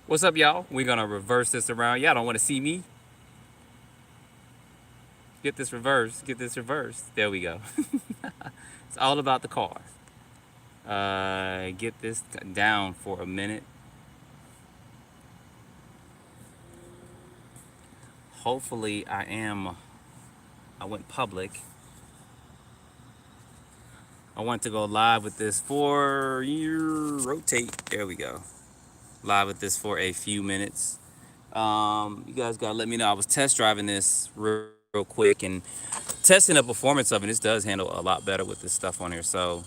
What's up, y'all? We're gonna reverse this around. Y'all don't want to see me. Get this reversed. Get this reversed. There we go. It's all about the cars. Get this down for a minute. Hopefully, I went public. I want to go live with this for rotate. There we go. Live with this for a few minutes. You guys gotta let me know. I was test driving this real quick and testing the performance of it. This does handle a lot better with this stuff on here. So,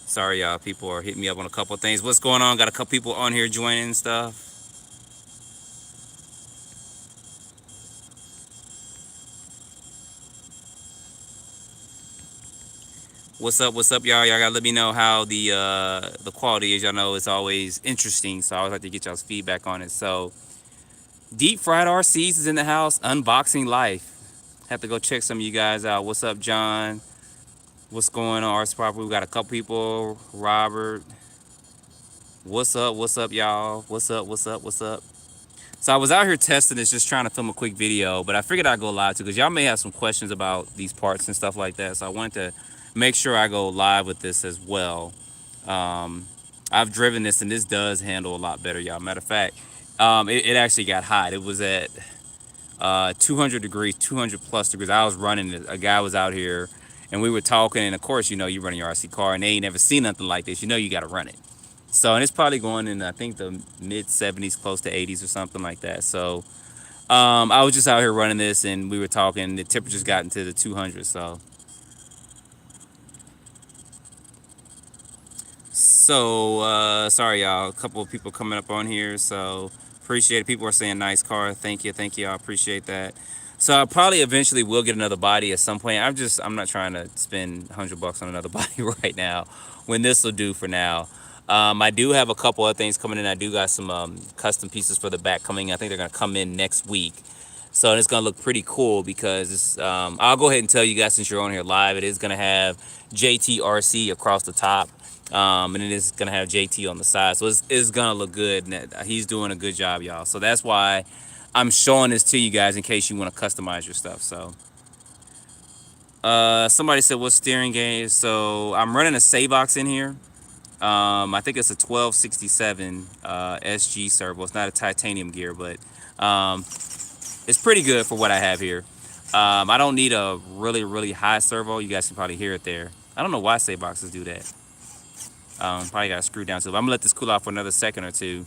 sorry, y'all. People are hitting me up on a couple of things. What's going on? Got a couple people on here joining and stuff. What's up? What's up, y'all? Y'all gotta let me know how the quality is. Y'all know it's always interesting, so I always like to get y'all's feedback on it. So, Deep Fried RCs is in the house. Unboxing life. Have to go check some of you guys out. What's up, John? What's going on, RC Property? We got a couple people. Robert. What's up? What's up, y'all? What's up? What's up? What's up? So I was out here testing this, just trying to film a quick video, but I figured I'd go live too because y'all may have some questions about these parts and stuff like that. So I wanted to make sure I go live with this as well. I've driven this and this does handle a lot better, y'all. Matter of fact, it actually got hot. It was at 200 degrees, 200 plus degrees. I was running it. A guy was out here and we were talking. And of course, you know, you're running your RC car and they ain't never seen nothing like this. You know, you got to run it. So, and it's probably going in, I think, the mid 70s, close to 80s or something like that. So, I was just out here running this and we were talking. The temperatures got into the 200s. So, sorry, y'all. A couple of people coming up on here. So, appreciate it. People are saying nice car. Thank you. Thank you. I appreciate that. So, I probably eventually will get another body at some point. I'm not trying to spend $100 on another body right now when this will do for now. I do have a couple of things coming in. I do got some custom pieces for the back coming. I think they're going to come in next week. So it's going to look pretty cool because I'll go ahead and tell you guys since you're on here live, it is going to have JTRC across the top. And it is going to have JT on the side. So it's going to look good. And he's doing a good job, y'all. So that's why I'm showing this to you guys in case you want to customize your stuff. So somebody said, what steering gauge? So I'm running a Savox in here. I think it's a 1267 SG servo. It's not a titanium gear, but it's pretty good for what I have here. I don't need a really high servo. You guys can probably hear it there. I don't know why Savoxes do that. Probably got to screw down to it. But I'm gonna let this cool off for another second or two.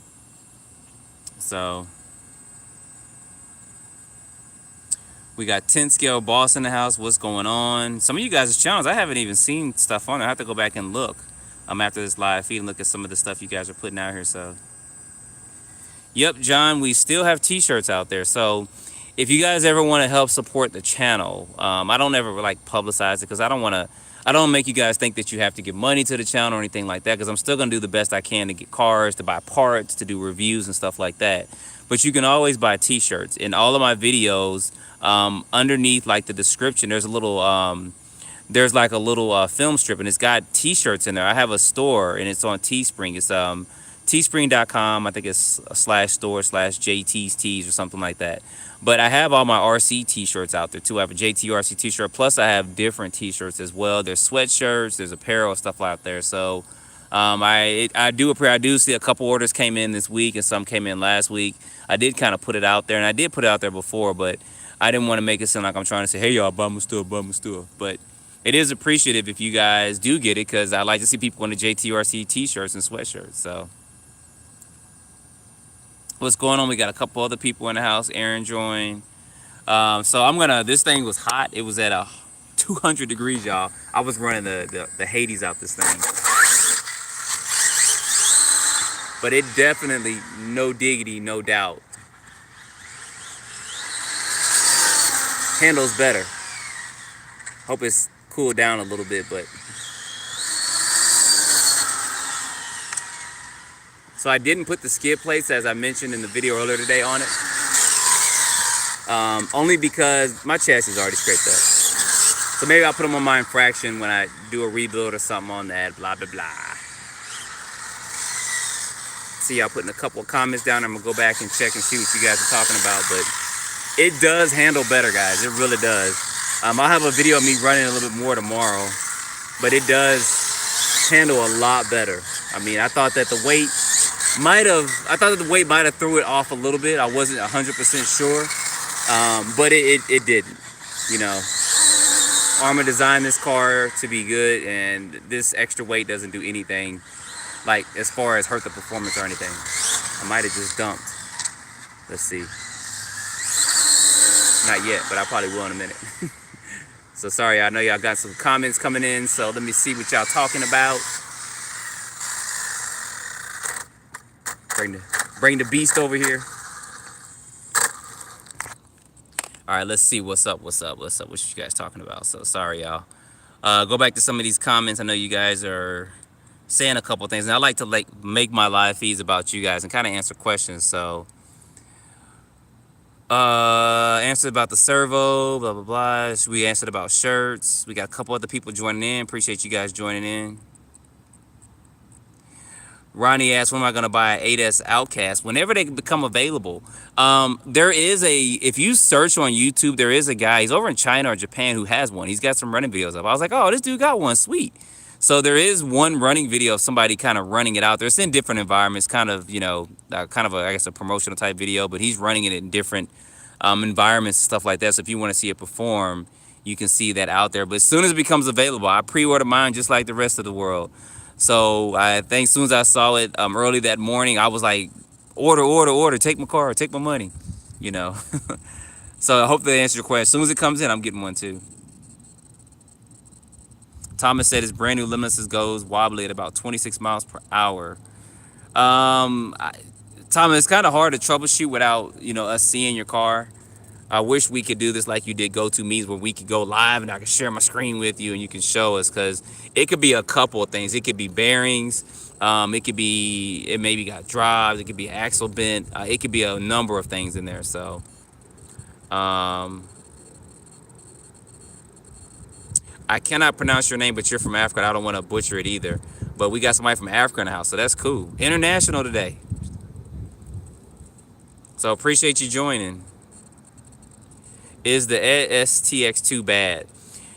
So we got 10 scale boss in the house. What's going on? Some of you guys' channels, I haven't even seen stuff on there. I have to go back and look after this live feed and look at some of the stuff you guys are putting out here. So yep, John, we still have t-shirts out there. So if you guys ever want to help support the channel, I don't ever like publicize it because I don't make you guys think that you have to give money to the channel or anything like that, because I'm still going to do the best I can to get cars, to buy parts, to do reviews and stuff like that. But you can always buy t-shirts. In all of my videos, underneath like the description, there's like a little film strip and it's got t-shirts in there. I have a store and it's on Teespring. It's teespring.com. I think it's /store/JT's Tees or something like that. But I have all my RC t-shirts out there too. I have a JT RC t-shirt. Plus I have different t-shirts as well. There's sweatshirts, there's apparel, stuff out there. So I do see a couple orders came in this week and some came in last week. I did kind of put it out there, and I did put it out there before, but I didn't want to make it sound like I'm trying to say, hey y'all, buy my stuff. But it is appreciative if you guys do get it, because I like to see people in the JTRC t-shirts and sweatshirts. So what's going on? We got a couple other people in the house. Aaron joined. So this thing was hot. It was at 200 degrees, y'all. I was running the Hades out this thing. But it definitely, no diggity, no doubt, handles better. Hope it's cooled down a little bit, but. So I didn't put the skid plates, as I mentioned in the video earlier today, on it. Only because my chassis is already scraped up. So maybe I'll put them on my infraction when I do a rebuild or something on that, blah, blah, blah. see y'all putting a couple of comments down. I'm gonna go back and check and see what you guys are talking about. But it does handle better, guys. It really does. I'll have a video of me running a little bit more tomorrow, but it does handle a lot better. I mean, I thought that the weight might have threw it off a little bit. I wasn't 100% sure, but it didn't. You know, Arrma designed this car to be good, and this extra weight doesn't do anything, like as far as hurt the performance or anything. I might have just dumped. Let's see. Not yet, but I probably will in a minute. So sorry, I know y'all got some comments coming in, so let me see what y'all talking about. Bring the beast over here. All right, let's see what's up. What you guys talking about? So sorry, y'all. Go back to some of these comments. I know you guys are saying a couple things, and I like to make my live feeds about you guys and kind of answer questions. So answered about the servo, blah blah blah. We answered about shirts. We got a couple other people joining in. Appreciate you guys joining in. Ronnie asked, when am I going to buy an 8S Outcast? Whenever they become available. There is if you search on YouTube, there is a guy, he's over in China or Japan, who has one. He's got some running videos up. I was like, oh, this dude got one, sweet. So there is one running video of somebody kind of running it out there. It's in different environments, kind of, you know, kind of I guess a promotional type video, but he's running it in different environments and stuff like that. So if you want to see it perform, you can see that out there. But as soon as it becomes available, I pre-ordered mine just like the rest of the world. So I think as soon as I saw it early that morning, I was like, order, take my car, take my money, you know. So I hope that answered your question. As soon as it comes in, I'm getting one too. Thomas said his brand new Limitless goes wobbly at about 26 miles per hour. Thomas, it's kind of hard to troubleshoot without, you know, us seeing your car. I wish we could do this like you did GoToMe's, where we could go live and I could share my screen with you and you can show us, because it could be a couple of things. It could be bearings. It maybe got drives. It could be axle bent. It could be a number of things in there. So, I cannot pronounce your name, but you're from Africa. I don't want to butcher it either. But we got somebody from Africa in the house, so that's cool. International today. So appreciate you joining. Is the STX2 bad?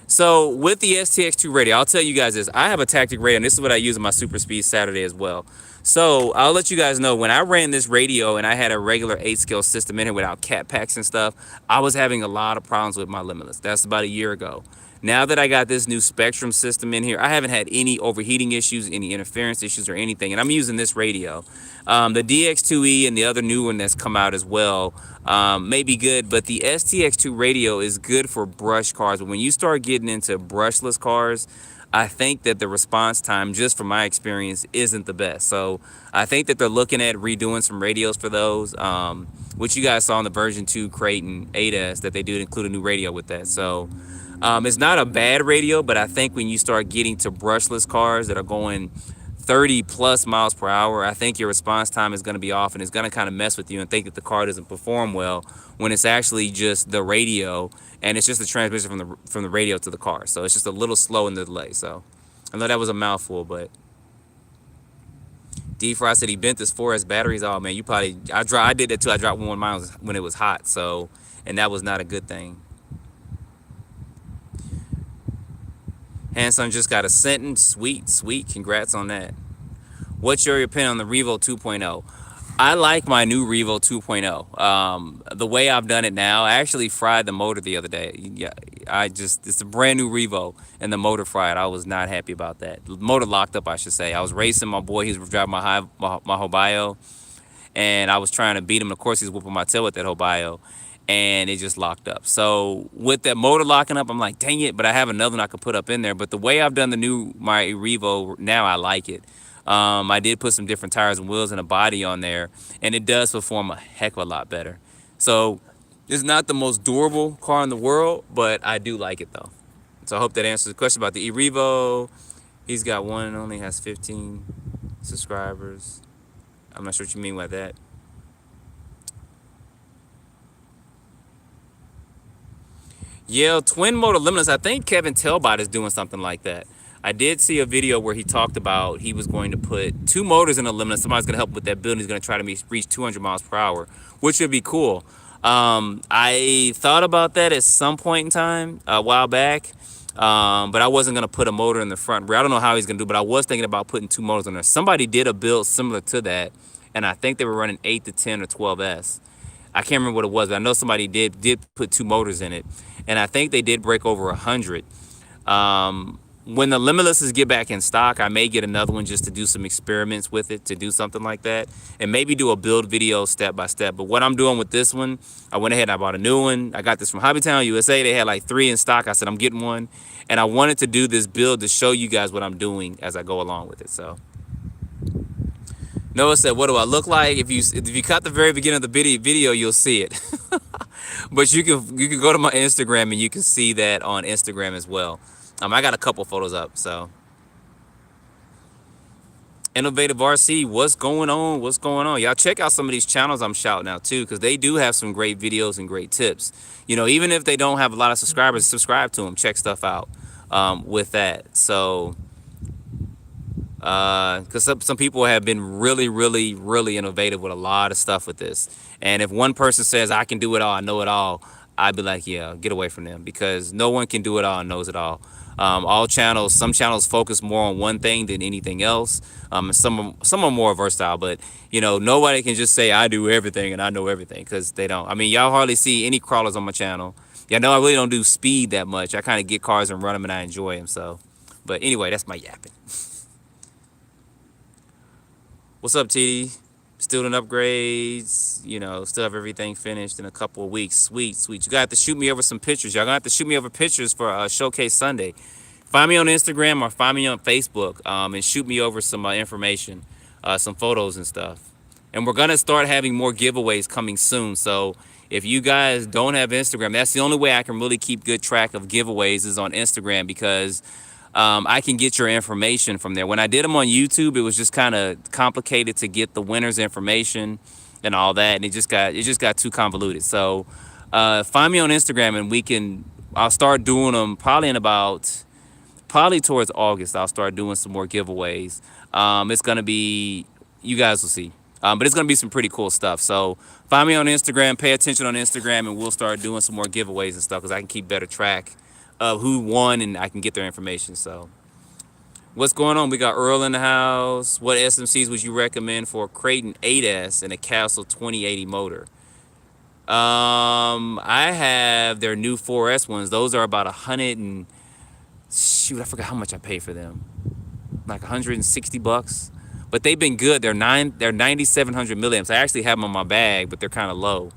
So with the STX2 radio, I'll tell you guys this. I have a tactic radio, and this is what I use in my Super Speed Saturday as well. So I'll let you guys know, when I ran this radio and I had a regular 8-scale system in it without cat packs and stuff, I was having a lot of problems with my Limitless. That's about a year ago. Now that I got this new Spectrum system in here, I haven't had any overheating issues, any interference issues or anything, and I'm using this radio. The DX2E and the other new one that's come out as well may be good, but the STX2 radio is good for brush cars. But when you start getting into brushless cars, I think that the response time, just from my experience, isn't the best. So I think that they're looking at redoing some radios for those, which you guys saw in the version 2 Crate and 8S, that they do include a new radio with that. So it's not a bad radio, but I think when you start getting to brushless cars that are going 30 plus miles per hour, I think your response time is going to be off, and it's going to kind of mess with you and think that the car doesn't perform well, when it's actually just the radio, and it's just the transmission from the radio to the car. So it's just a little slow in the delay. So I know that was a mouthful, but D-Fry said he bent his 4S batteries. Oh man, I did that too. I dropped one of mine when it was hot, so, and that was not a good thing. Hanson just got a sentence. Sweet. Congrats on that. What's your opinion on the Revo 2.0? I like my new Revo 2.0. The way I've done it now, I actually fried the motor the other day. Yeah, it's a brand new Revo and the motor fried. I was not happy about that. The motor locked up, I should say. I was racing my boy. He was driving my Hobayo, and I was trying to beat him. Of course, he was whooping my tail with that Hobayo, and it just locked up. So with that motor locking up, I'm like, dang it, but I have another one I could put up in there. But the way I've done my Revo now, I like it. I did put some different tires and wheels and a body on there, and it does perform a heck of a lot better. So it's not the most durable car in the world, but I do like it though. So I hope that answers the question about the eRevo. He's got one and only has 15 subscribers. I'm not sure what you mean by that. Yeah, twin motor Limitless. I think Kevin Telbot is doing something like that. I did see a video where he talked about he was going to put 2 motors in a Limitless. Somebody's going to help with that build. He's going to try to reach 200 miles per hour, which would be cool. I thought about that at some point in time a while back, but I wasn't going to put a motor in the front rear. I don't know how he's going to do, but I was thinking about putting 2 motors on there. Somebody did a build similar to that, and I think they were running 8 to 10 or 12S. I can't remember what it was, but I know somebody did put 2 motors in it, and I think they did break over 100. When the Limitlesses get back in stock, I may get another one just to do some experiments with it, to do something like that, and maybe do a build video step by step. But what I'm doing with this one, I went ahead and I bought a new one. I got this from Hobbytown, USA. They had like 3 in stock. I said, I'm getting one, and I wanted to do this build to show you guys what I'm doing as I go along with it. So Noah said, what do I look like? If you caught the very beginning of the video, you'll see it. But you can go to my Instagram and you can see that on Instagram as well. I got a couple photos up. So Innovative RC, what's going on? What's going on? Y'all check out some of these channels I'm shouting out too, because they do have some great videos and great tips. You know, even if they don't have a lot of subscribers, subscribe to them. Check stuff out with that. So because some people have been really innovative with a lot of stuff with this. And if one person says, I can do it all, I know it all, I'd be like, yeah, get away from them, because no one can do it all and knows it all. Some channels focus more on one thing than anything else. Some are more versatile, but you know, nobody can just say I do everything and I know everything, because they don't. I mean, y'all hardly see any crawlers on my channel. Y'all know I really don't do speed that much. I kind of get cars and run them and I enjoy them. So, but anyway, that's my yapping. What's up, TD? Student upgrades, you know, still have everything finished in a couple of weeks. Sweet. You gotta have to shoot me over some pictures. Y'all gonna have to shoot me over pictures for Showcase Sunday. Find me on Instagram or find me on Facebook, and shoot me over some information, some photos and stuff. And we're gonna start having more giveaways coming soon. So if you guys don't have Instagram, that's the only way I can really keep good track of giveaways is on Instagram, because I can get your information from there. When I did them on YouTube, it was just kind of complicated to get the winner's information and all that, and it just got too convoluted. So find me on Instagram, and I'll start doing them probably towards August. I'll start doing some more giveaways. It's gonna be, you guys will see, but it's gonna be some pretty cool stuff. So find me on Instagram, pay attention on Instagram, and we'll start doing some more giveaways and stuff, because I can keep better track of who won and I can get their information. So what's going on? We got Earl in the house. What SMCs would you recommend for a Creighton 8S and a Castle 2080 motor? I have their new 4S ones. Those are about 100 and shoot, I forgot how much I paid for them. Like $160, but they've been good. They're 9,700 milliamps. I actually have them on my bag, but they're kind of low.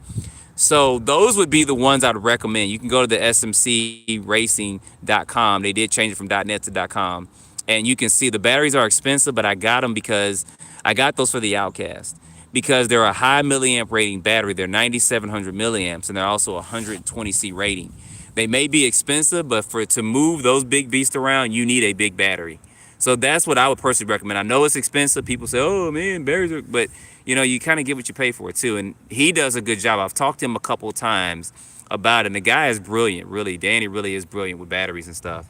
So those would be the ones I'd recommend. You can go to the smcracing.com. They did change it from .net to .com. And you can see the batteries are expensive, but I got them because I got those for the Outcast. Because they're a high milliamp rating battery. They're 9,700 milliamps, and they're also 120C rating. They may be expensive, but to move those big beasts around, you need a big battery. So that's what I would personally recommend. I know it's expensive. People say, oh man, batteries are, but you know, you kind of get what you pay for it too. And he does a good job. I've talked to him a couple of times about it. And the guy is brilliant, really. Danny really is brilliant with batteries and stuff.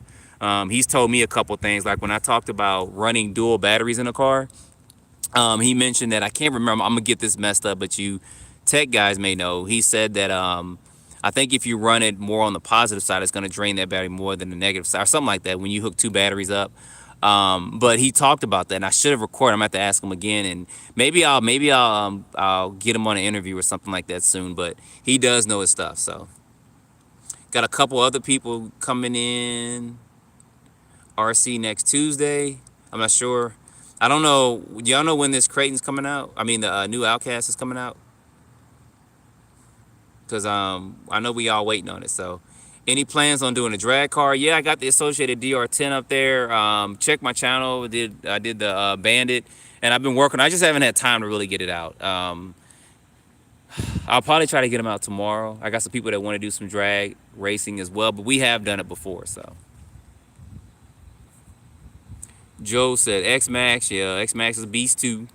He's told me a couple things, like when I talked about running dual batteries in a car, he mentioned that, I can't remember, I'm gonna get this messed up, but you tech guys may know. He said that I think if you run it more on the positive side, it's gonna drain that battery more than the negative side, or something like that, when you hook 2 batteries up. But he talked about that, and I should have recorded. I'm gonna have to ask him again, and maybe I'll get him on an interview or something like that soon. But he does know his stuff. So got a couple other people coming in. RC next Tuesday. I'm not sure. I don't know. Do y'all know when this Creighton's coming out? I mean, the new Outcast is coming out. Because I know we all waiting on it. So any plans on doing a drag car? Yeah, I got the Associated DR10 up there. Check my channel. I did the Bandit, and I've been working. I just haven't had time to really get it out. I'll probably try to get them out tomorrow. I got some people that want to do some drag racing as well, but we have done it before. So Joe said X-Max. Yeah, X-Max is a beast too.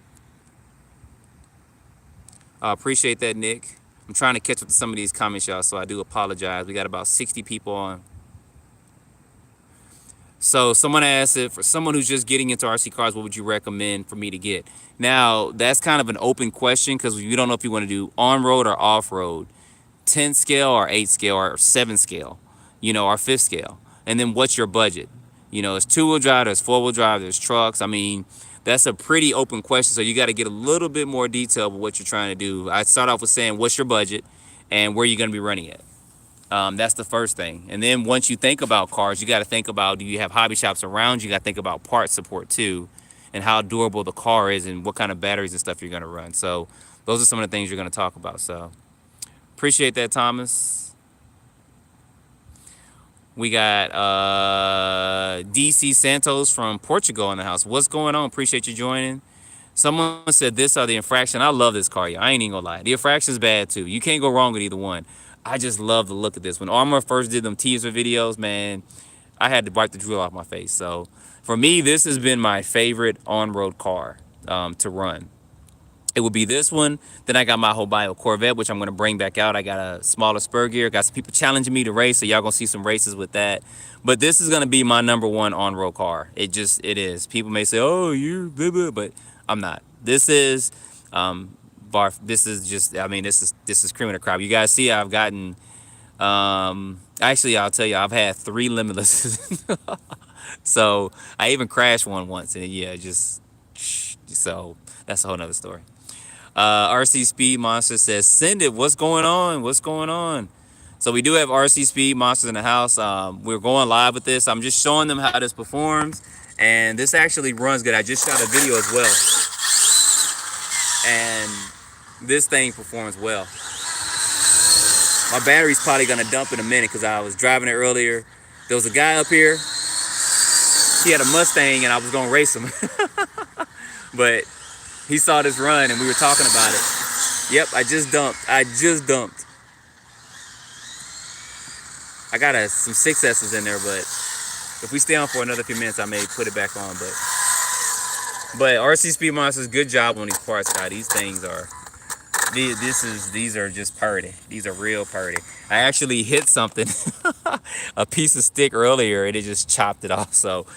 I appreciate that, Nick. I'm trying to catch up to some of these comments, y'all, so I do apologize. We got about 60 people on. So someone asked if for someone who's just getting into RC cars, what would you recommend for me to get? Now that's kind of an open question because you don't know if you want to do on road or off road, 10 scale or 8 scale or 7 scale, or 5th scale. And then what's your budget? It's two-wheel drive, there's four-wheel drive, there's trucks. I mean, that's a pretty open question. So you got to get a little bit more detail of what you're trying to do. I start off with saying, what's your budget and where you're going to be running it? That's the first thing. And then once you think about cars, you got to think about, do you have hobby shops around you? You got to think about part support too, and how durable the car is and what kind of batteries and stuff you're going to run. So those are some of the things you're going to talk about. So appreciate that, Thomas. We got DC Santos from Portugal in the house. What's going on? Appreciate you joining. Someone said this are the infraction. I love this car. I ain't even gonna lie. The infraction's bad too. You can't go wrong with either one. I just love the look of this. When Arrma first did them teaser videos, man, I had to wipe the drool off my face. So for me, this has been my favorite on-road car to run. It would be this one. Then I got my Hobio Corvette, which I'm going to bring back out. I got a smaller spur gear. Got some people challenging me to race, so y'all going to see some races with that. But this is going to be my number one on-road car. It is. People may say, oh, you're blah, blah, but I'm not. This is this is just, I mean, this is cream of the crop. You guys see I've gotten, actually, I'll tell you, I've had 3 Limitlesses. So I even crashed one once, and yeah, so that's a whole nother story. RC Speed Monster says, send it. What's going on? What's going on? So we do have RC Speed Monsters in the house. We're going live with this. I'm just showing them how this performs. And this actually runs good. I just shot a video as well. And this thing performs well. My battery's probably going to dump in a minute because I was driving it earlier. There was a guy up here. He had a Mustang and I was going to race him. But he saw this run and we were talking about it. Yep, I just dumped. I got some 6S's in there, but if we stay on for another few minutes, I may put it back on. But RC Speed Monsters, good job on these parts, guys. These things are, these are just party. These are real party. I actually hit something, a piece of stick earlier, and it just chopped it off. So,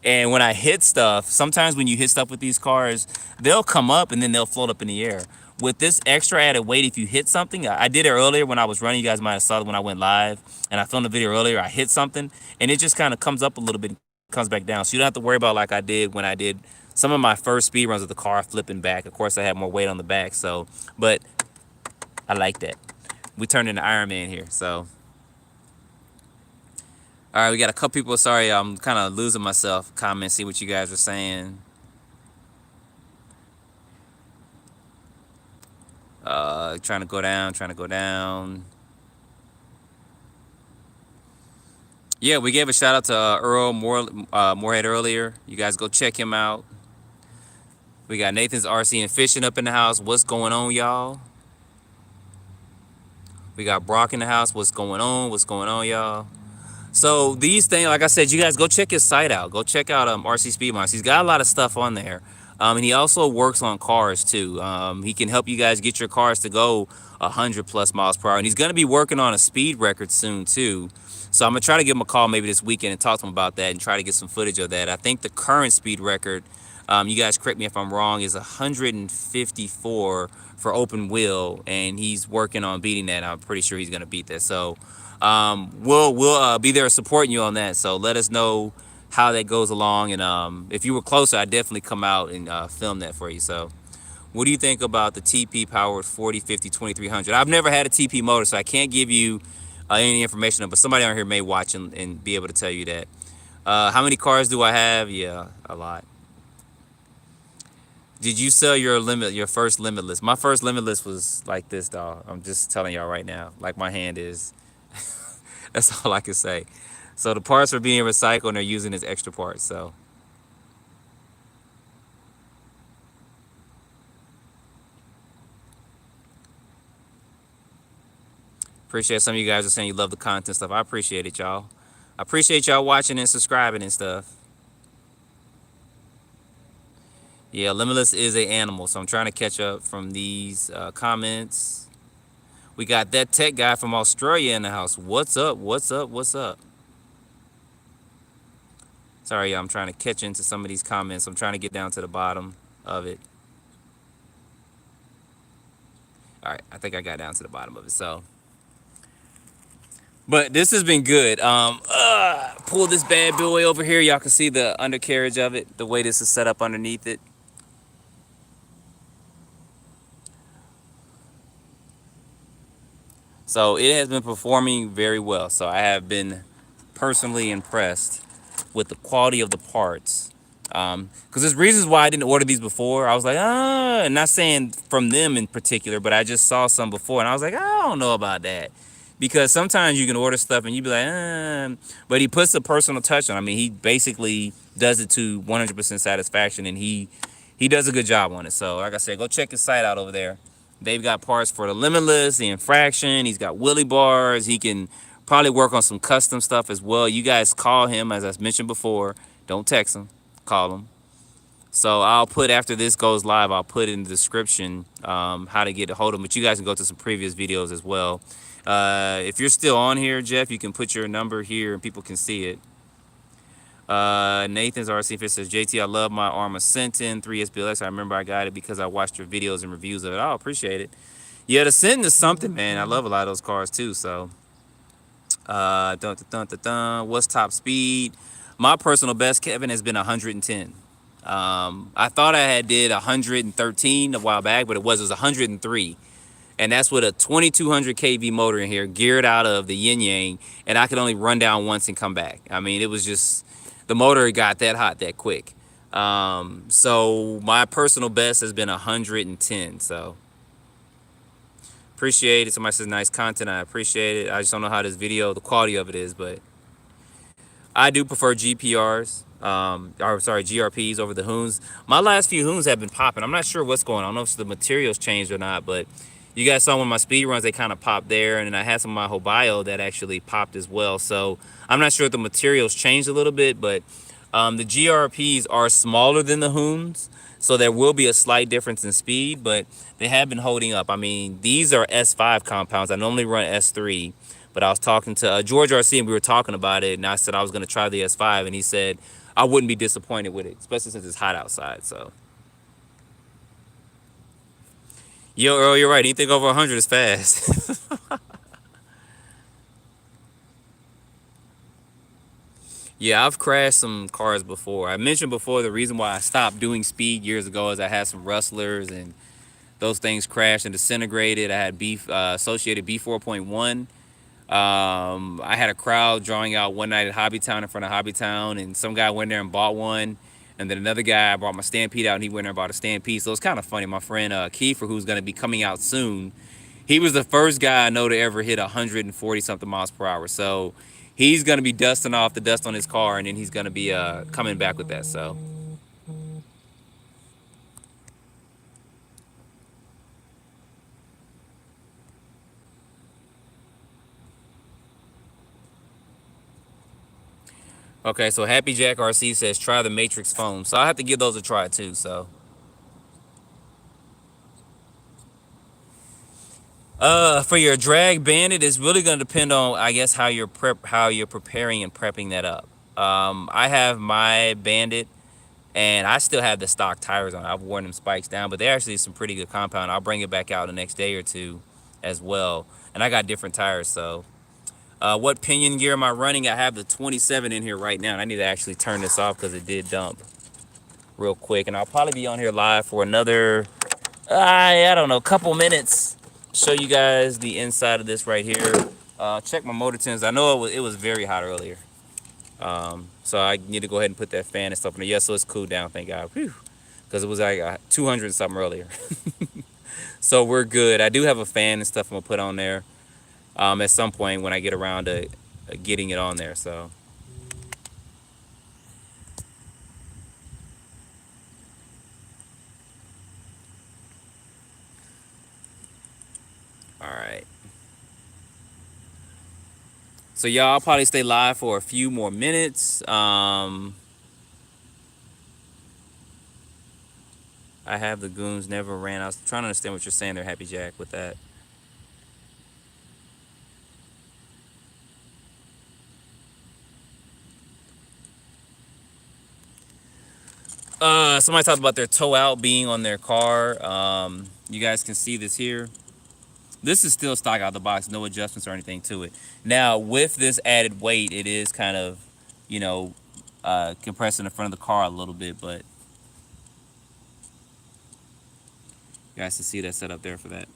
and when I hit stuff, sometimes when you hit stuff with these cars, they'll come up and then they'll float up in the air. With this extra added weight, if you hit something, I did it earlier when I was running. You guys might have saw it when I went live, and I filmed the video earlier. I hit something, and it just kind of comes up a little bit and comes back down. So you don't have to worry about like I did when I did some of my first speed runs with the car flipping back. Of course, I had more weight on the back, so, but I like that. We turned into Arrma here, so. All right, we got a couple people. Sorry, I'm kind of losing myself. Comment, see what you guys are saying. Trying to go down. Yeah, we gave a shout out to Earl Moorhead earlier. You guys go check him out. We got Nathan's RC and Fishing up in the house. What's going on, y'all? We got Brock in the house. What's going on, y'all? So these things, like I said, you guys go check his site out. Go check out RC Speed Monsters. He's got a lot of stuff on there. And he also works on cars too. He can help you guys get your cars to go 100+ miles per hour. And he's going to be working on a speed record soon too. So I'm going to try to give him a call maybe this weekend and talk to him about that and try to get some footage of that. I think the current speed record, you guys correct me if I'm wrong, is 154 for open wheel. And he's working on beating that. I'm pretty sure he's going to beat that. So we'll be there supporting you on that. So let us know how that goes along, and if you were closer, I'd definitely come out and film that for you. So what do you think about the TP powered 40, 50, 2300? I've never had a TP motor, so I can't give you any information, but somebody on here may watch and be able to tell you that. How many cars do I have? Yeah, a lot. Did you sell your first Limitless? My first Limitless was like this, dog. I'm just telling y'all right now, like my hand is. That's all I can say. So the parts are being recycled and they're using as extra parts. So appreciate some of you guys are saying you love the content stuff. I appreciate it, y'all. I appreciate y'all watching and subscribing and stuff. Yeah, Limitless is a animal, so I'm trying to catch up from these comments. We got that tech guy from Australia in the house. What's up? Sorry, I'm trying to catch into some of these comments. I'm trying to get down to the bottom of it. All right, I think I got down to the bottom of it. So, but this has been good. Pull this bad boy over here. Y'all can see the undercarriage of it, the way this is set up underneath it. So it has been performing very well. So I have been personally impressed with the quality of the parts. Because there's reasons why I didn't order these before. I was like, not saying from them in particular, but I just saw some before and I was like, I don't know about that. Because sometimes you can order stuff and you be like, but he puts a personal touch on it. I mean, he basically does it to 100% satisfaction, and he does a good job on it. So like I said, go check his site out over there. They've got parts for the Limitless, the Infraction. He's got Willy bars. He can probably work on some custom stuff as well. You guys call him, as I mentioned before. Don't text him, call him. So I'll put, after this goes live, I'll put in the description how to get a hold of him. But you guys can go to some previous videos as well. If you're still on here, Jeff, you can put your number here and people can see it. Nathan's RC Fish says, JT, I love my Arrma Sentin 3SBLX. I remember I got it because I watched your videos and reviews of it. I appreciate it. Yeah, the Sentin is something, man. I love a lot of those cars too. So, what's top speed? My personal best, Kevin, has been 110. I thought I had did 113 a while back, but it was 103. And that's with a 2200 kV motor in here, geared out of the yin yang, and I could only run down once and come back. I mean, it was just, the motor got that hot that quick. So my personal best has been 110. So appreciate it. Somebody says nice content. I appreciate it. I just don't know how this video, the quality of it is, but I do prefer GPRs. GRPs over the Hoons. My last few Hoons have been popping. I'm not sure what's going on. I don't know if the materials changed or not, but you guys saw one of my speed runs, they kind of popped there, and then I had some of my Hobio that actually popped as well. So I'm not sure if the materials changed a little bit, but the GRPs are smaller than the Hoons, so there will be a slight difference in speed, but they have been holding up. I mean, these are S5 compounds. I normally run S3, but I was talking to George RC, and we were talking about it, and I said I was going to try the S5, and he said I wouldn't be disappointed with it, especially since it's hot outside. So, yo, Earl, you're right. Anything over 100 is fast. Yeah, I've crashed some cars before. I mentioned before the reason why I stopped doing speed years ago is I had some rustlers and those things crashed and disintegrated. I had associated B4.1. I had a crowd drawing out one night at Hobbytown, in front of Hobbytown, and some guy went there and bought one. And then another guy, I brought my Stampede out, and he went there and bought a Stampede. So it's kind of funny. My friend Kiefer, who's going to be coming out soon, he was the first guy I know to ever hit 140 something miles per hour. So he's going to be dusting off the dust on his car, and then he's going to be coming back with that. So. Okay, so Happy Jack RC says try the Matrix foam. So I'll have to give those a try too. So for your drag bandit, it's really gonna depend on, I guess, how you're preparing and prepping that up. I have my bandit and I still have the stock tires on. I've worn them spikes down, but they're actually some pretty good compound. I'll bring it back out the next day or two as well. And I got different tires, so what pinion gear am I running? I have the 27 in here right now, and I need to actually turn this off because it did dump real quick. And I'll probably be on here live for another, I don't know, couple minutes. Show you guys the inside of this right here. Check my motor temps. I know it was very hot earlier. So I need to go ahead and put that fan and stuff in there. Yeah, so it's cooled down, thank God. Because it was like 200 something earlier. So we're good. I do have a fan and stuff I'm going to put on there. At some point when I get around to getting it on there. So all right, so y'all, I'll probably stay live for a few more minutes. I have the goons never ran. I was trying to understand what you're saying there, Happy Jack, with that. Somebody talked about their toe out being on their car. You guys can see this here. This is still stock out of the box, no adjustments or anything to it. Now, with this added weight, it is kind of, you know, compressing the front of the car a little bit, but you guys can see that set up there for that.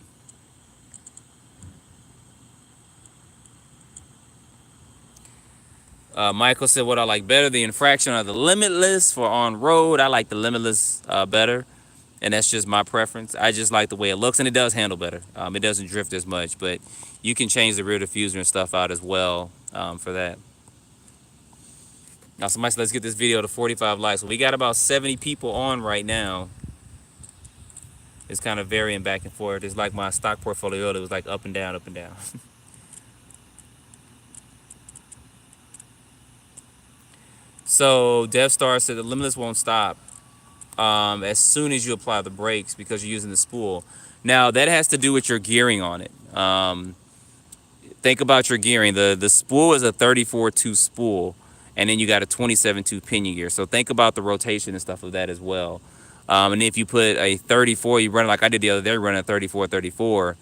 Michael said, what I like better, the infraction or the Limitless for on road. I like the Limitless better, and that's just my preference. I just like the way it looks, and it does handle better. It doesn't drift as much, but you can change the rear diffuser and stuff out as well for that. Now, somebody said, let's get this video to 45 likes. Well, we got about 70 people on right now. It's kind of varying back and forth. It's like my stock portfolio. It was like up and down, up and down. So Dev Star said the Limitless won't stop as soon as you apply the brakes because you're using the spool. Now that has to do with your gearing on it. Think about your gearing. The spool is a 34-2 spool, and then you got a 27-2 pinion gear. So think about the rotation and stuff of that as well. And if you put a 34, you run it like I did the other day, running a 34-34.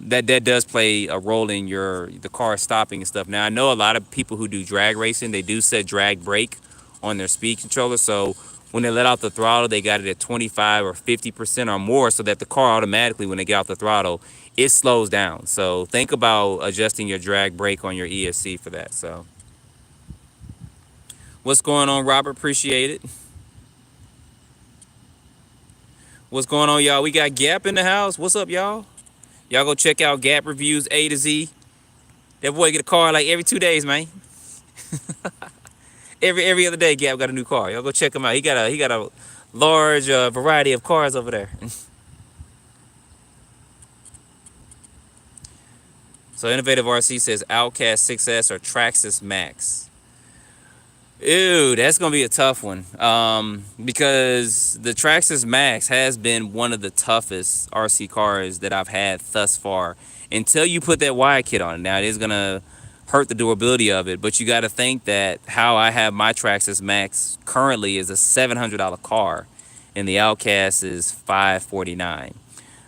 That does play a role in the car stopping and stuff. Now I know a lot of people who do drag racing, they do set drag brake on their speed controller. So when they let out the throttle, they got it at 25 or 50% or more, so that the car automatically, when they get off the throttle, it slows down. So think about adjusting your drag brake on your ESC for that. So what's going on, Robert? Appreciate it. What's going on, y'all? We got Gap in the house. What's up, y'all? Y'all go check out Gap Reviews A to Z. That boy get a car like every 2 days, man. every other day, Gap got a new car. Y'all go check him out. He got a large variety of cars over there. So Innovative RC says Outcast 6S or Traxxas Max. Ew, that's gonna be a tough one. Because the Traxxas Max has been one of the toughest RC cars that I've had thus far. Until you put that wire kit on it. Now it is gonna hurt the durability of it, but you got to think that how I have my Traxxas Max currently is a $700 car, and the Outcast is $549.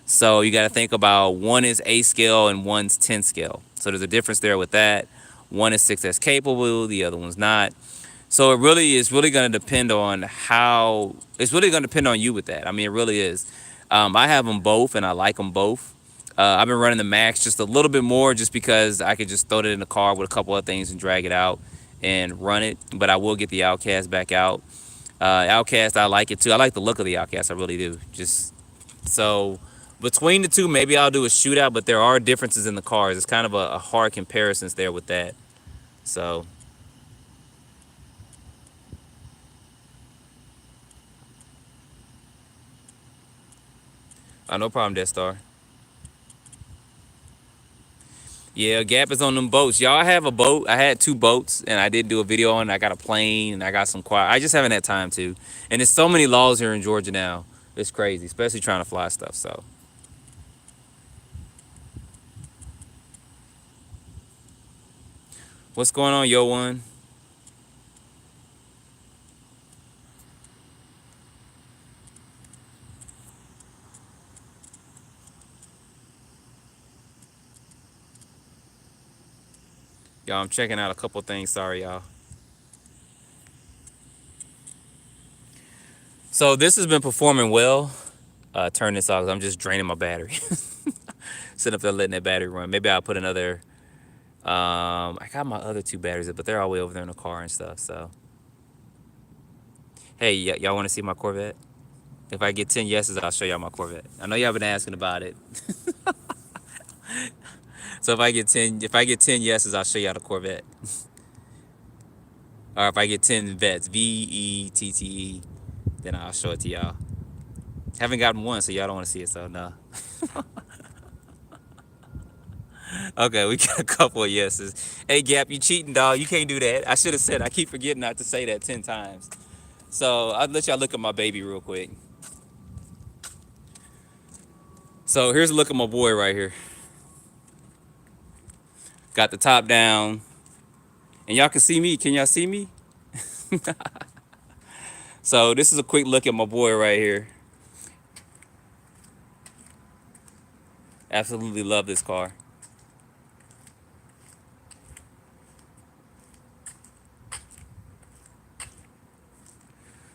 So you got to think about one is A scale and one's 10 scale. So there's a difference there with that. One is 6S capable, the other one's not. So it really is going to depend on how, it's really going to depend on you with that. I mean, it really is. I have them both and I like them both. I've been running the Max just a little bit more just because I could just throw it in the car with a couple of things and drag it out and run it. But I will get the Outcast back out. Outcast, I like it too. I like the look of the Outcast. I really do. Just so between the two, maybe I'll do a shootout, but there are differences in the cars. It's kind of a hard comparisons there with that. So no problem, Death Star. Yeah, Gap is on them boats. Y'all, I have a boat. I had 2 boats, and I did do a video on it. I got a plane, and I got some quiet. I just haven't had time to. And there's so many laws here in Georgia now. It's crazy, especially trying to fly stuff. So what's going on, Yo One? Y'all, I'm checking out a couple things. Sorry, y'all. So this has been performing well. Turn this off 'cause I'm just draining my battery. Sitting up there letting that battery run. Maybe I'll put another. I got my other 2 batteries, but they're all the way over there in the car and stuff. So, hey, y'all want to see my Corvette? If I get 10 yeses, I'll show y'all my Corvette. I know y'all been asking about it. So if I get 10 yeses, I'll show y'all the Corvette. Or if I get 10 vets, VETTE, then I'll show it to y'all. Haven't gotten one, so y'all don't want to see it, so no. Okay, we got a couple of yeses. Hey, Gap, you cheating, dog. You can't do that. I should have said, I keep forgetting not to say that 10 times. So I'll let y'all look at my baby real quick. So here's a look at my boy right here. Got the top down. And y'all can see me. Can y'all see me? So this is a quick look at my boy right here. Absolutely love this car.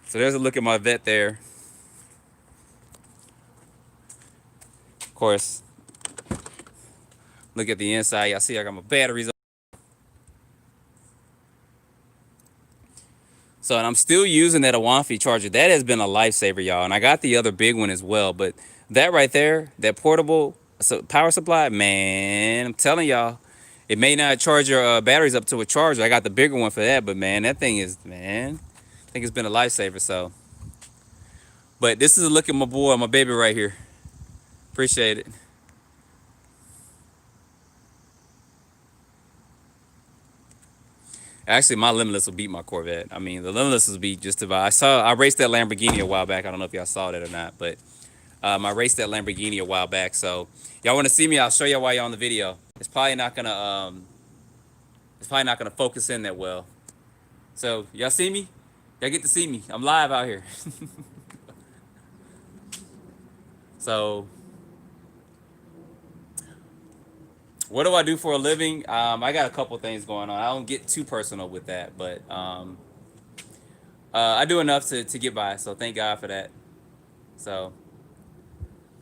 So there's a look at my vet there. Of course, look at the inside. Y'all see I got my batteries. So, and I'm still using that Awanfi charger. That has been a lifesaver, y'all. And I got the other big one as well. But that right there, that portable power supply, man, I'm telling y'all, it may not charge your batteries up to a charger. I got the bigger one for that. But man, that thing is, man, I think it's been a lifesaver. So, but this is a look at my boy, my baby right here. Appreciate it. Actually, my Limitless will beat my Corvette. I mean, the Limitless will beat just about. I raced that Lamborghini a while back. I don't know if y'all saw that or not, but I raced that Lamborghini a while back. So y'all want to see me? I'll show y'all while you're on the video. It's probably not gonna focus in that well. So y'all see me? Y'all get to see me. I'm live out here. So what do I do for a living? I got a couple things going on. I don't get too personal with that, but I do enough to get by. So thank God for that. So,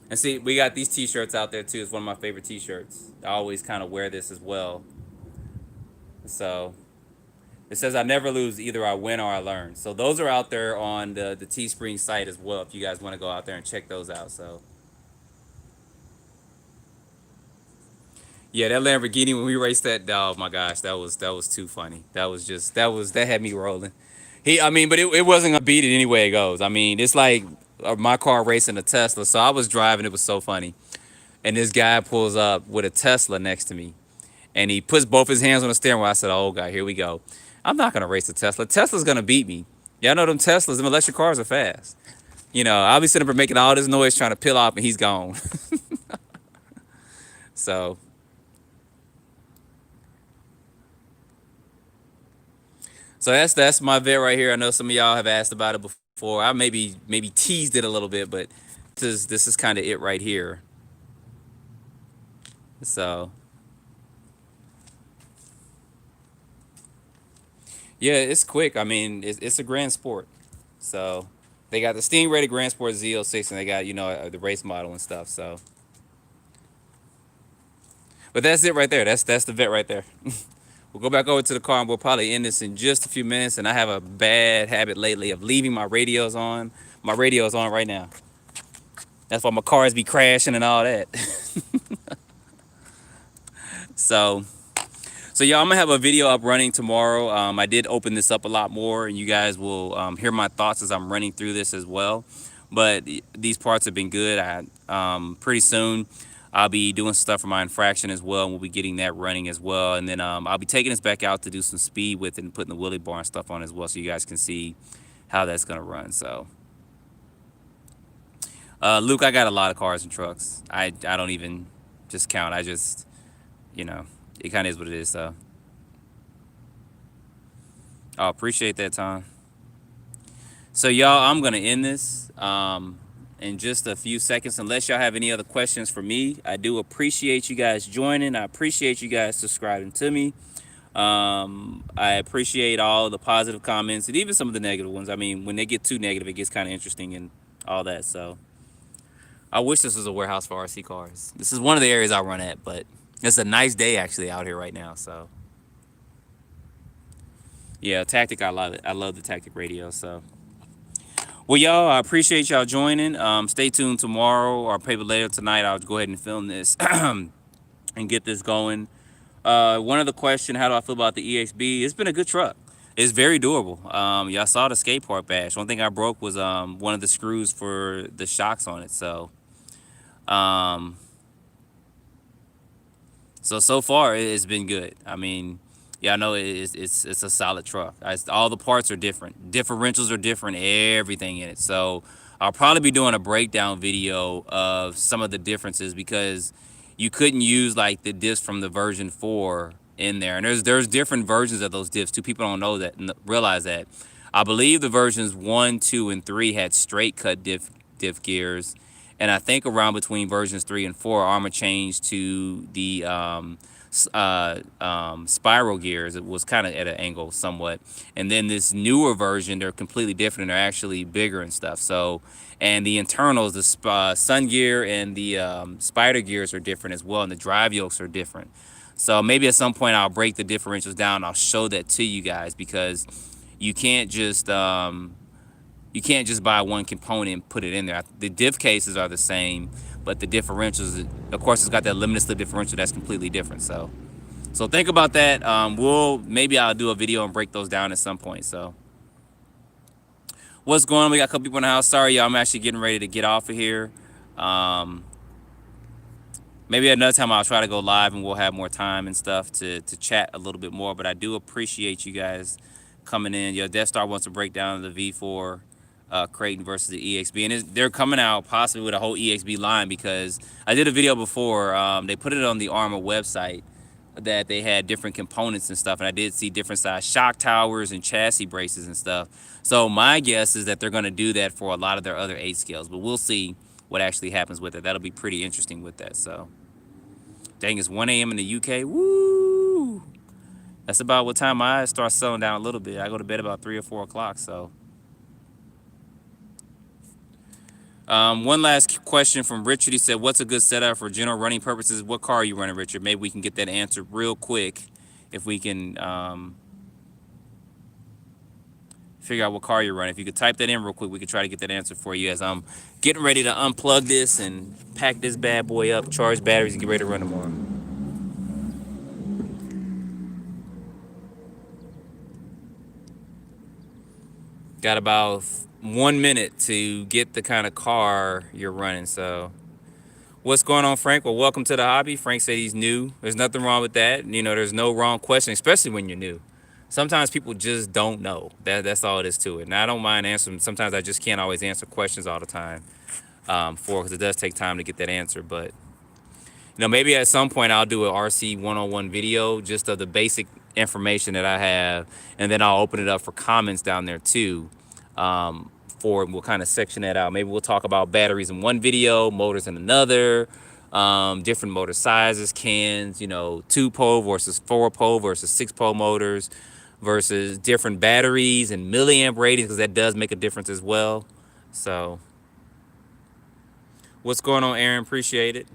and see, we got these T-shirts out there too. It's one of my favorite T-shirts. I always kind of wear this as well. So it says I never lose, either I win or I learn. So those are out there on the Teespring site as well. If you guys want to go out there and check those out. So yeah, that Lamborghini when we raced that, oh my gosh, that was too funny. That had me rolling. I mean, but it wasn't gonna beat it any way it goes. I mean, it's like my car racing a Tesla. So I was driving. It was so funny. And this guy pulls up with a Tesla next to me, and he puts both his hands on the steering wheel. I said, "Oh God, here we go. I'm not gonna race a Tesla. Tesla's gonna beat me. Y'all know them Teslas. Them electric cars are fast. I'll be sitting up making all this noise trying to peel off, and he's gone." So, so that's my vet right here. I know some of y'all have asked about it before. I maybe teased it a little bit, but this is kind of it right here. So yeah, it's quick. I mean, it's a Grand Sport. So they got the Steam rated Grand Sport Z06, and they got the race model and stuff. So, but that's it right there. That's the vet right there. We'll go back over to the car, and we'll probably end this in just a few minutes. And I have a bad habit lately of leaving my radios on. My radio's on right now. That's why my cars be crashing and all that. So. So y'all, I'm gonna have a video up running tomorrow. I did open this up a lot more, and you guys will hear my thoughts as I'm running through this as well. But these parts have been good. Pretty soon I'll be doing stuff for my infraction as well, and we'll be getting that running as well. And then I'll be taking this back out to do some speed with it and putting the wheelie bar and stuff on as well, so you guys can see how that's gonna run. So Luke, I got a lot of cars and trucks. I don't even just count. I just it kind of is what it is. So I appreciate that, Tom. So y'all, I'm gonna end this in just a few seconds. Unless y'all have any other questions for me, I do appreciate you guys joining. I appreciate you guys subscribing to me. I appreciate all the positive comments and even some of the negative ones. I mean, when they get too negative, it gets kind of interesting and all that. So I wish this was a warehouse for RC cars. This is one of the areas I run at, but it's a nice day actually out here right now. So yeah, Tactic, I love it. I love the Tactic radio. So well, y'all, I appreciate y'all joining. Stay tuned tomorrow or maybe later tonight. I'll go ahead and film this and get this going. One other question: how do I feel about the EXB? It's been a good truck. It's very durable. Y'all saw the skate park bash. One thing I broke was one of the screws for the shocks on it. So so far it's been good. I mean, yeah, I know it's a solid truck. All the parts are different. Differentials are different. Everything in it. So I'll probably be doing a breakdown video of some of the differences because you couldn't use like the diffs from the version 4 in there, and there's different versions of those diffs too. People don't know that, realize that. I believe the versions 1, 2, and 3 had straight cut diff gears, and I think around between versions 3 and 4, Arrma changed to the spiral gears. It was kind of at an angle somewhat, and then this newer version, they're completely different. They're actually bigger and stuff. So, and the internals, the sun gear and the spider gears are different as well, and the drive yokes are different. So maybe at some point I'll break the differentials down. I'll show that to you guys, because you can't just buy one component and put it in there. The diff cases are the same, but the differentials, of course, it's got that limited slip differential that's completely different. So think about that. Maybe I'll do a video and break those down at some point. So what's going on? We got a couple people in the house. Sorry, y'all. I'm actually getting ready to get off of here. Maybe another time I'll try to go live and we'll have more time and stuff to chat a little bit more. But I do appreciate you guys coming in. Your Death Star wants to break down the V4 Creighton versus the EXB, and they're coming out possibly with a whole EXB line, because I did a video before. They put it on the Arrma website that they had different components and stuff, and I did see different size shock towers and chassis braces and stuff. So my guess is that they're going to do that for a lot of their other 8 scales, but we'll see what actually happens with it. That'll be pretty interesting with that. So dang, it's 1 a.m. in the UK. Woo! That's about what time my eyes start settling down a little bit. I go to bed about 3 or 4 o'clock. So one last question from Richard. He said, what's a good setup for general running purposes? What car are you running, Richard? Maybe we can get that answered real quick if we can figure out what car you're running. If you could type that in real quick, we could try to get that answer for you as I'm getting ready to unplug this and pack this bad boy up, charge batteries, and get ready to run tomorrow. Got about 1 minute to get the kind of car you're running. So what's going on, Frank? Well, welcome to the hobby. Frank said he's new. There's nothing wrong with that. You know, there's no wrong question, especially when you're new. Sometimes people just don't know. That's all it is to it. And I don't mind answering. Sometimes I just can't always answer questions all the time because it does take time to get that answer. But, you know, maybe at some point I'll do an RC 101 video just of the basic information that I have, and then I'll open it up for comments down there too. We'll kind of section that out. Maybe we'll talk about batteries in one video, motors in another, different motor sizes, cans, you know, 2-pole versus 4-pole versus 6-pole motors versus different batteries and milliamp ratings, because that does make a difference as well. So what's going on, Aaron? Appreciate it.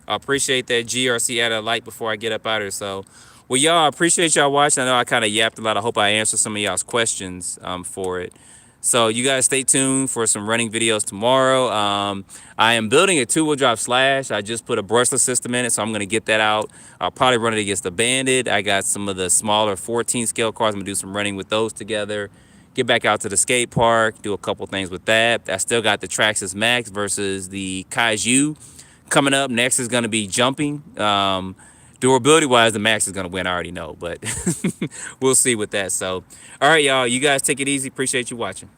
I appreciate that GRC added a like before I get up out of here. So, well, y'all, I appreciate y'all watching. I know I kind of yapped a lot. I hope I answered some of y'all's questions for it. So you guys stay tuned for some running videos tomorrow. I am building a 2-wheel drive Slash. I just put a brushless system in it, so I'm going to get that out. I'll probably run it against the Bandit. I got some of the smaller 14 scale cars. I'm going to do some running with those together. Get back out to the skate park, do a couple things with that. I still got the Traxxas Max versus the Kaiju. Coming up next is going to be jumping. Durability wise, the Max is going to win. I already know, but we'll see with that. So, all right, y'all, you guys take it easy. Appreciate you watching.